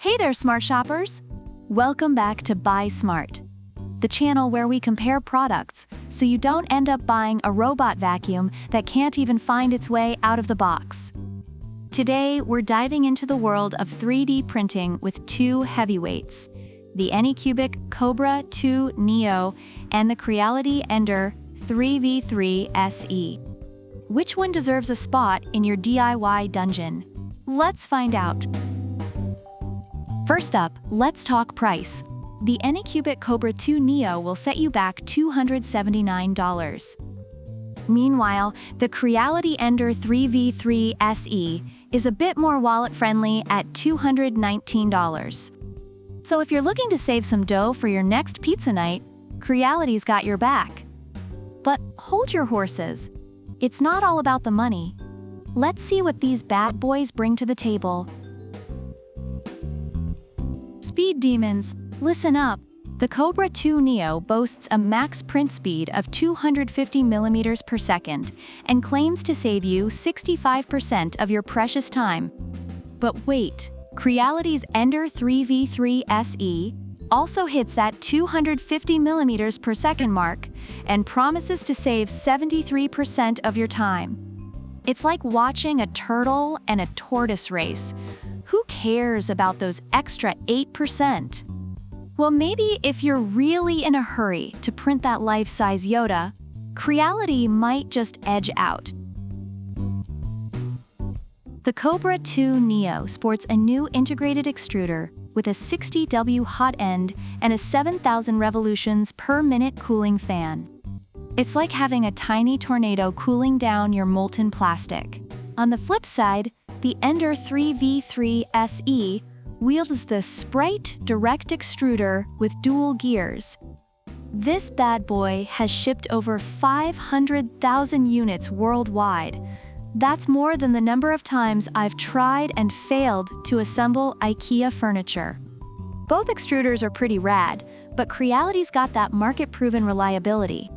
Hey there, smart shoppers! Welcome back to Buy Smart, the channel where we compare products so you don't end up buying a robot vacuum that can't even find its way out of the box. Today, we're diving into the world of 3D printing with two heavyweights, the Anycubic Kobra 2 Neo and the Creality Ender 3v3 SE. Which one deserves a spot in your DIY dungeon? Let's find out. First up, let's talk price. The Anycubic Kobra 2 Neo will set you back $279. Meanwhile, the Creality Ender 3v3 SE is a bit more wallet-friendly at $219. So if you're looking to save some dough for your next pizza night, Creality's got your back. But hold your horses. It's not all about the money. Let's see what these bad boys bring to the table. Speed demons, listen up. The Kobra 2 Neo boasts a max print speed of 250 millimeters per second and claims to save you 65% of your precious time. But wait, Creality's Ender 3v3 SE also hits that 250 millimeters per second mark and promises to save 73% of your time. It's like watching a turtle and a tortoise race. Who cares about those extra 8%? Well, maybe if you're really in a hurry to print that life-size Yoda, Creality might just edge out. The Kobra 2 Neo sports a new integrated extruder with a 60W hot end and a 7,000 revolutions per minute cooling fan. It's like having a tiny tornado cooling down your molten plastic. On the flip side, the Ender 3v3 SE wields the Sprite Direct Extruder with dual gears. This bad boy has shipped over 500,000 units worldwide. That's more than the number of times I've tried and failed to assemble IKEA furniture. Both extruders are pretty rad, but Creality's got that market-proven reliability.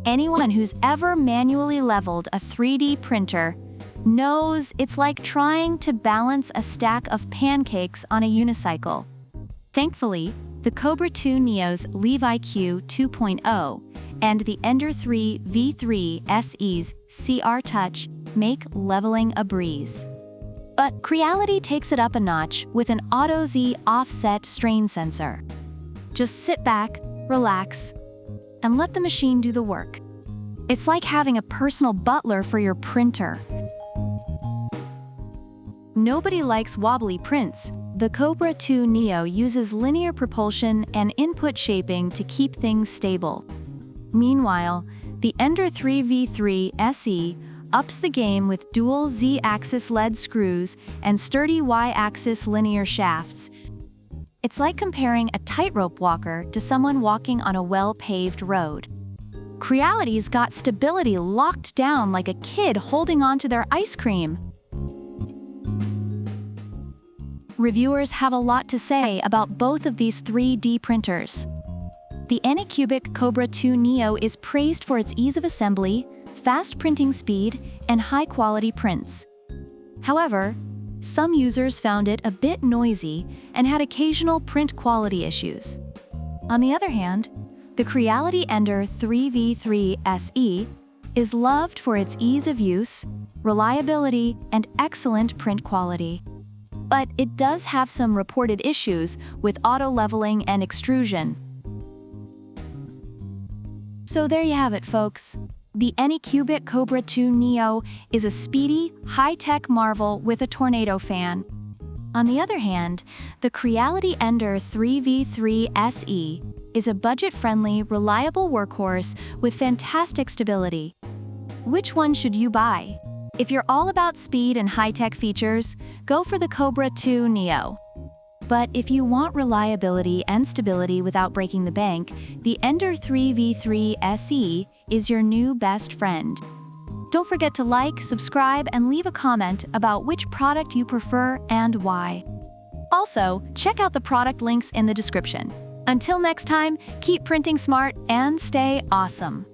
Anyone who's ever manually leveled a 3D printer knows it's like trying to balance a stack of pancakes on a unicycle. Thankfully, the Kobra 2 Neo's Leave IQ 2.0 and the Ender 3 v3 SE's CR Touch make leveling a breeze. But Creality takes it up a notch with an Auto-Z offset strain sensor. Just sit back, relax, and let the machine do the work. It's like having a personal butler for your printer. Nobody likes wobbly prints. The Kobra 2 Neo uses linear propulsion and input shaping to keep things stable. Meanwhile, the Ender 3v3 SE ups the game with dual Z-axis lead screws and sturdy Y-axis linear shafts. It's like comparing a tightrope walker to someone walking on a well-paved road. Creality's got stability locked down like a kid holding on to their ice cream. Reviewers have a lot to say about both of these 3D printers. The Anycubic Kobra 2 Neo is praised for its ease of assembly, fast printing speed, and high-quality prints. However, some users found it a bit noisy and had occasional print quality issues. On the other hand, the Creality Ender 3v3 SE is loved for its ease of use, reliability, and excellent print quality. But it does have some reported issues with auto-leveling and extrusion. So there you have it, folks. The Anycubic Kobra 2 Neo is a speedy, high-tech marvel with a tornado fan. On the other hand, the Creality Ender 3v3 SE is a budget-friendly, reliable workhorse with fantastic stability. Which one should you buy? If you're all about speed and high-tech features, go for the Kobra 2 Neo. But if you want reliability and stability without breaking the bank, the Ender 3v3 SE is your new best friend. Don't forget to like, subscribe, and leave a comment about which product you prefer and why. Also, check out the product links in the description. Until next time, keep printing smart and stay awesome.